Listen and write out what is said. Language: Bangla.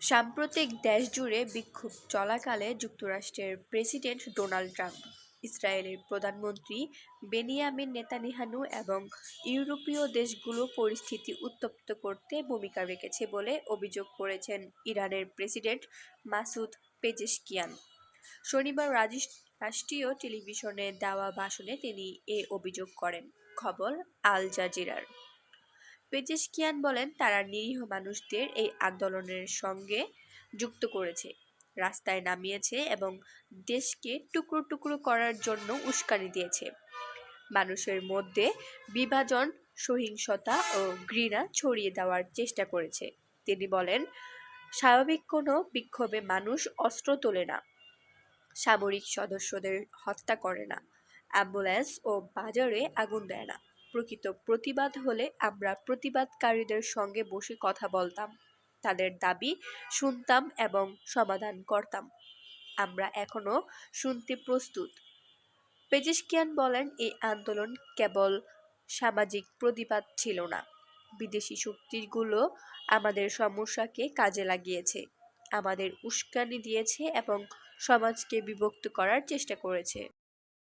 সাম্প্রতিক দেশজুড়ে বিক্ষোভ চলাকালে যুক্তরাষ্ট্রের প্রেসিডেন্ট ডোনাল্ড ট্রাম্প, ইসরায়েলের প্রধানমন্ত্রী বেনিয়ামিন নেতানিয়াহু এবং ইউরোপীয় দেশগুলো পরিস্থিতি উত্তপ্ত করতে ভূমিকা রেখেছে বলে অভিযোগ করেছেন ইরানের প্রেসিডেন্ট মাসুদ পেজেশকিয়ান। শনিবার রাষ্ট্রীয় টেলিভিশনে দেওয়া ভাষণে তিনি এ অভিযোগ করেন। খবর আল জাজিরার। পেজেশকিয়ান বলেন, তারা নিরীহ মানুষদের এই আন্দোলনের সঙ্গে যুক্ত করেছে, রাস্তায় নামিয়েছে এবং দেশকে টুকরো টুকরো করার জন্য উস্কানি দিয়েছে। মানুষের মধ্যে বিভাজন, সহিংসতা ও ঘৃণা ছড়িয়ে দেওয়ার চেষ্টা করেছে। তিনি বলেন, স্বাভাবিক কোনো বিক্ষোভে মানুষ অস্ত্র তোলে না, সামরিক সদস্যদের হত্যা করে না, অ্যাম্বুলেন্স ও বাজারে আগুন দেয় না। প্রকৃত প্রতিবাদ হলে আমরা প্রতিবাদকারীদের সঙ্গে বসে কথা বলতাম, তাদের দাবি শুনতাম এবং সমাধান করতাম। আমরা এখনো শুনতে প্রস্তুত। পেজেশকিয়ান বলেন, এই আন্দোলন কেবল সামাজিক প্রতিবাদ ছিল না, বিদেশি শক্তিগুলো আমাদের সমস্যাকে কাজে লাগিয়েছে, আমাদের উস্কানি দিয়েছে এবং সমাজকে বিভক্ত করার চেষ্টা করেছে।